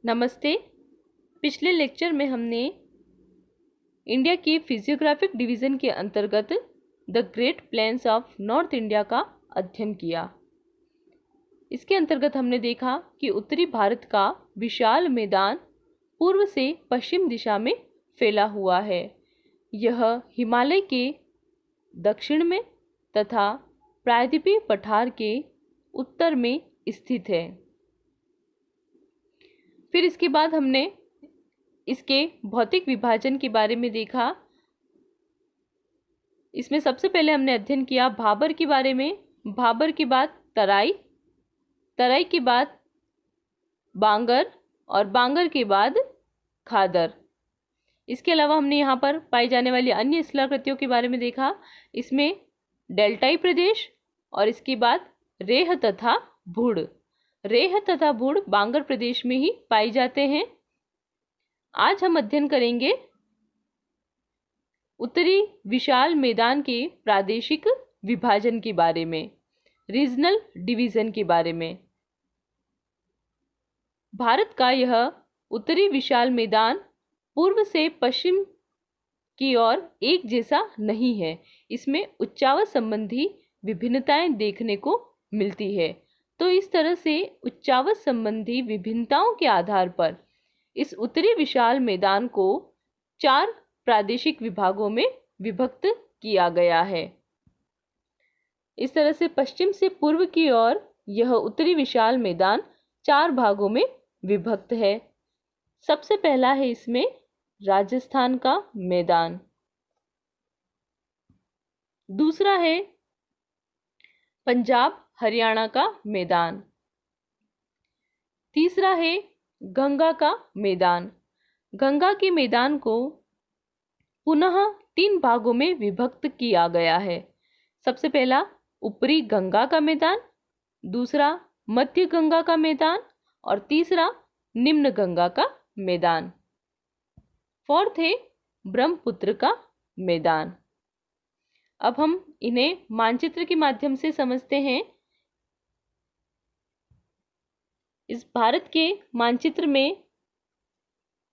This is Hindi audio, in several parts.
नमस्ते। पिछले लेक्चर में हमने इंडिया की फिजियोग्राफिक डिवीज़न के अंतर्गत the great plains of north India का अध्ययन किया। इसके अंतर्गत हमने देखा कि उत्तरी भारत का विशाल मैदान पूर्व से पश्चिम दिशा में फैला हुआ है। यह हिमालय के दक्षिण में तथा प्रायद्वीपीय पठार के उत्तर में स्थित है। फिर इसके बाद हमने इसके भौतिक विभाजन के बारे में देखा। इसमें सबसे पहले हमने अध्ययन किया भाबर के बारे में, भाबर के बाद तराई, तराई के बाद बांगर और बांगर के बाद खादर। इसके अलावा हमने यहाँ पर पाई जाने वाली अन्य शिलाकृतियों के बारे में देखा। इसमें डेल्टाई प्रदेश और इसके बाद रेह तथा भुड़। रेह तथा भुड़ बांगर प्रदेश में ही पाए जाते हैं। आज हम अध्ययन करेंगे उत्तरी विशाल मैदान के प्रादेशिक विभाजन के बारे में, रीजनल डिवीजन के बारे में। भारत का यह उत्तरी विशाल मैदान पूर्व से पश्चिम की ओर एक जैसा नहीं है। इसमें उच्चावच संबंधी विभिन्नताएं देखने को मिलती है। तो इस तरह से उच्चावच संबंधी विभिन्नताओं के आधार पर इस उत्तरी विशाल मैदान को 4 प्रादेशिक विभागों में विभक्त किया गया है। इस तरह से पश्चिम से पूर्व की ओर यह उत्तरी विशाल मैदान 4 भागों में विभक्त है। सबसे पहला है इसमें राजस्थान का मैदान, दूसरा है पंजाब हरियाणा का मैदान, तीसरा है गंगा का मैदान। गंगा के मैदान को पुनः 3 भागों में विभक्त किया गया है। सबसे पहला ऊपरी गंगा का मैदान, दूसरा मध्य गंगा का मैदान और तीसरा निम्न गंगा का मैदान। फोर्थ है ब्रह्मपुत्र का मैदान। अब हम इन्हें मानचित्र के माध्यम से समझते हैं। इस भारत के मानचित्र में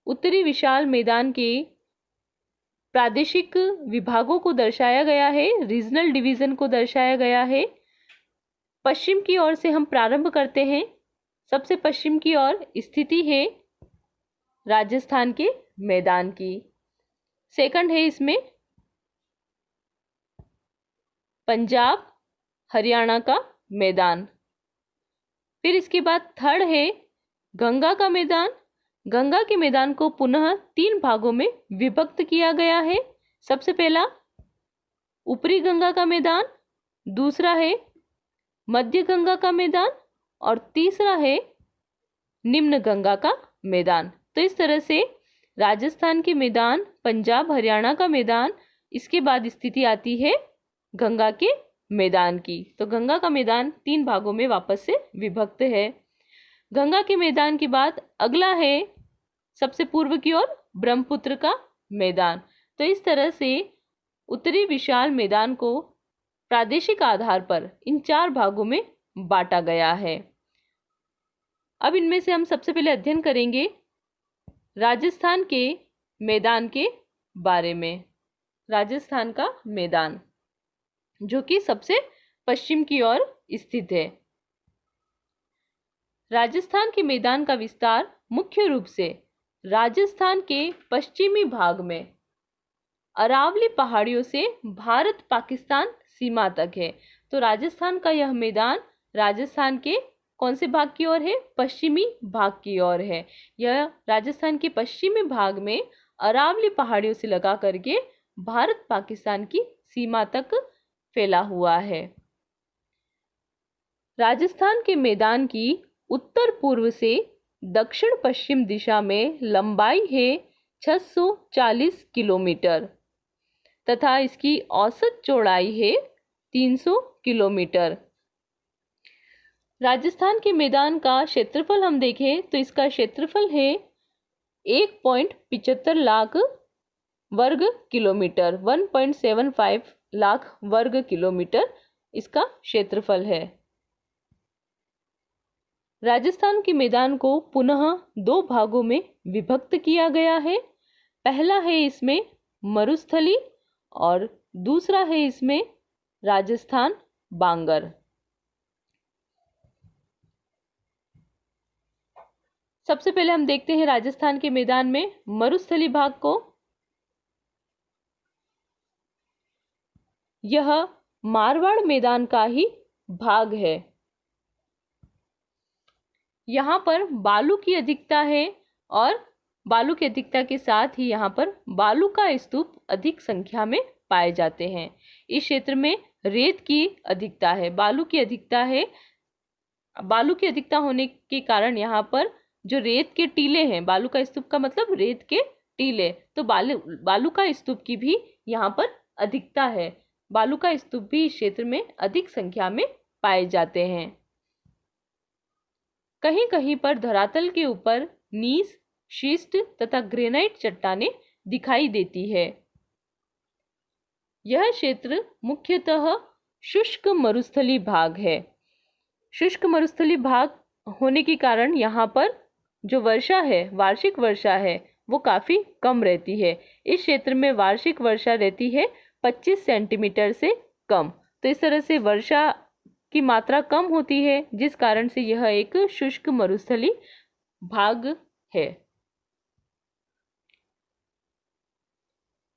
उत्तरी विशाल मैदान के प्रादेशिक विभागों को दर्शाया गया है, रीजनल डिवीजन को दर्शाया गया है। पश्चिम की ओर से हम प्रारंभ करते हैं। सबसे पश्चिम की ओर स्थिति है राजस्थान के मैदान की। सेकंड है इसमें पंजाब हरियाणा का मैदान। फिर इसके बाद थर्ड है गंगा का मैदान। गंगा के मैदान को पुनः 3 भागों में विभक्त किया गया है। सबसे पहला ऊपरी गंगा का मैदान, दूसरा है मध्य गंगा का मैदान और तीसरा है निम्न गंगा का मैदान। तो इस तरह से राजस्थान के मैदान, पंजाब हरियाणा का मैदान, इसके बाद स्थिति आती है गंगा के मैदान की। तो गंगा का मैदान 3 भागों में वापस से विभक्त है। गंगा के मैदान के बाद अगला है सबसे पूर्व की ओर ब्रह्मपुत्र का मैदान। तो इस तरह से उत्तरी विशाल मैदान को प्रादेशिक आधार पर इन 4 भागों में बांटा गया है। अब इनमें से हम सबसे पहले अध्ययन करेंगे राजस्थान के मैदान के बारे में। राजस्थान का मैदान जो कि सबसे पश्चिम की ओर स्थित है। राजस्थान के मैदान का विस्तार मुख्य रूप से राजस्थान के पश्चिमी भाग में अरावली पहाड़ियों से भारत पाकिस्तान सीमा तक है। तो राजस्थान का यह मैदान राजस्थान के कौन से भाग की ओर है? पश्चिमी भाग की ओर है। यह राजस्थान के पश्चिमी भाग में अरावली पहाड़ियों से लगा करके भारत पाकिस्तान की सीमा तक फैला हुआ है। राजस्थान के मैदान की उत्तर पूर्व से दक्षिण पश्चिम दिशा में लंबाई है 640 किलोमीटर तथा इसकी औसत चौड़ाई है 300 किलोमीटर। राजस्थान के मैदान का क्षेत्रफल हम देखें तो इसका क्षेत्रफल है 1.75 लाख वर्ग किलोमीटर, 1.75 लाख वर्ग किलोमीटर इसका क्षेत्रफल है। राजस्थान के मैदान को पुनः दो भागों में विभक्त किया गया है। पहला है इसमें मरुस्थली और दूसरा है इसमें राजस्थान बांगर। सबसे पहले हम देखते हैं राजस्थान के मैदान में मरुस्थली भाग को। यह मारवाड़ मैदान का ही भाग है। यहाँ पर बालू की अधिकता है और बालू की अधिकता के साथ ही यहाँ पर बालू का स्तूप अधिक संख्या में पाए जाते हैं। इस क्षेत्र में रेत की अधिकता है, बालू की अधिकता है। बालू की अधिकता होने के कारण यहाँ पर जो रेत के टीले हैं, बालू का स्तूप का मतलब रेत के टीले, तो बालू का स्तूप की भी यहाँ पर अधिकता है। बालू का स्तूप भी इस क्षेत्र में अधिक संख्या में पाए जाते हैं। कहीं कहीं पर धरातल के ऊपर नीस, शिस्ट तथा ग्रेनाइट चट्टानें दिखाई देती है। यह क्षेत्र मुख्यतः शुष्क मरुस्थली भाग है। शुष्क मरुस्थली भाग होने के कारण यहाँ पर जो वर्षा है, वार्षिक वर्षा है, वो काफ़ी कम रहती है। इस क्षेत्र में वार्षिक वर्षा रहती है 25 सेंटीमीटर से कम। तो इस तरह से वर्षा की मात्रा कम होती है, जिस कारण से यह एक शुष्क मरुस्थली भाग है।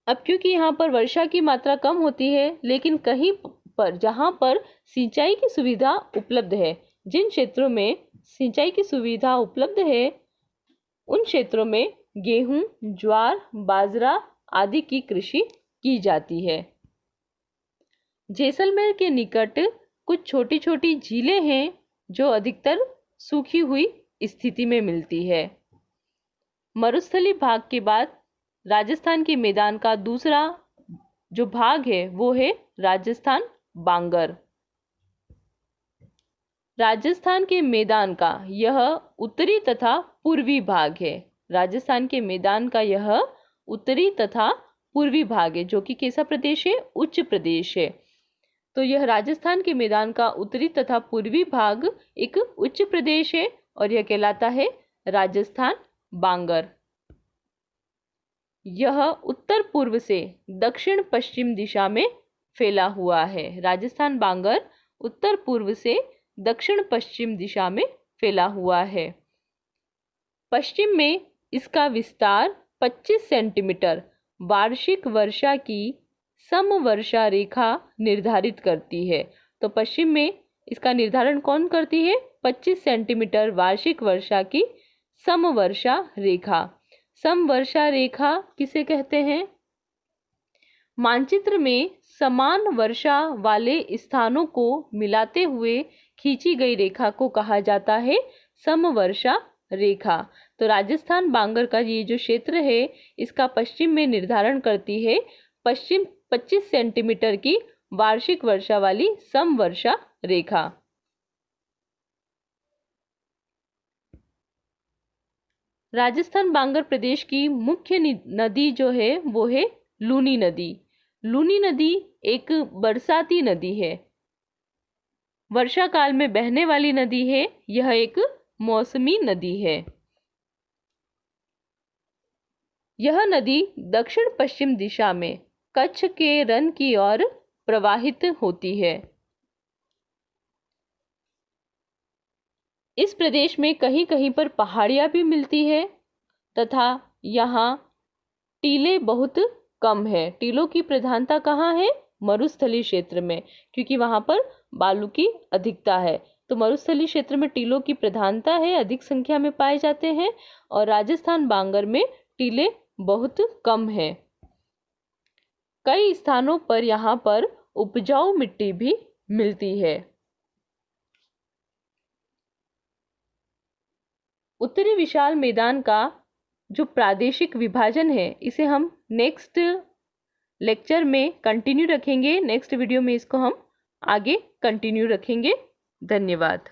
अब क्योंकि यहाँ पर वर्षा की मात्रा कम होती है, लेकिन कहीं पर जहाँ पर सिंचाई की सुविधा उपलब्ध है, जिन क्षेत्रों में सिंचाई की सुविधा उपलब्ध है, उन क्षेत्रों में गेहूं, ज्वार, बाजरा आदि की कृषि की जाती है। जैसलमेर के निकट कुछ छोटी छोटी झीलें हैं जो अधिकतर सूखी हुई स्थिति में मिलती है। मरुस्थली भाग के बाद राजस्थान के मैदान का दूसरा जो भाग है वो है राजस्थान बांगर। राजस्थान के मैदान का यह उत्तरी तथा पूर्वी भाग है। राजस्थान के मैदान का यह उत्तरी तथा पूर्वी भाग है, जो कि कैसा प्रदेश है? उच्च प्रदेश है। तो यह राजस्थान के मैदान का उत्तरी तथा पूर्वी भाग एक उच्च प्रदेश है और यह कहलाता है राजस्थान बांगर। यह उत्तर पूर्व से दक्षिण पश्चिम दिशा में फैला हुआ है। राजस्थान बांगर उत्तर पूर्व से दक्षिण पश्चिम दिशा में फैला हुआ है। पश्चिम में इसका विस्तार 25 सेंटीमीटर वार्षिक वर्षा की समवर्षा रेखा निर्धारित करती है। तो पश्चिम में इसका निर्धारण कौन करती है? 25 सेंटीमीटर वार्षिक वर्षा की समवर्षा रेखा। समवर्षा रेखा किसे कहते हैं? मानचित्र में समान वर्षा वाले स्थानों को मिलाते हुए खींची गई रेखा को कहा जाता है समवर्षा रेखा। तो राजस्थान बांगर का ये जो क्षेत्र है, इसका पश्चिम में निर्धारण करती है पश्चिम 25 सेंटीमीटर की वार्षिक वर्षा वाली समवर्षा रेखा। राजस्थान बांगर प्रदेश की मुख्य नदी जो है वो है लूनी नदी। लूनी नदी एक बरसाती नदी है, वर्षा काल में बहने वाली नदी है। यह एक मौसमी नदी है। यह नदी दक्षिण पश्चिम दिशा में कच्छ के रन की ओर प्रवाहित होती है। इस प्रदेश में कहीं कहीं पर पहाड़ियाँ भी मिलती है तथा यहाँ टीले बहुत कम है। टीलों की प्रधानता कहाँ है? मरुस्थली क्षेत्र में, क्योंकि वहाँ पर बालू की अधिकता है। तो मरुस्थली क्षेत्र में टीलों की प्रधानता है, अधिक संख्या में पाए जाते हैं। और राजस्थान बांगर में टीले बहुत कम है। कई स्थानों पर यहाँ पर उपजाऊ मिट्टी भी मिलती है। उत्तरी विशाल मैदान का जो प्रादेशिक विभाजन है, इसे हम नेक्स्ट लेक्चर में कंटिन्यू रखेंगे। नेक्स्ट वीडियो में इसको हम आगे कंटिन्यू रखेंगे। धन्यवाद।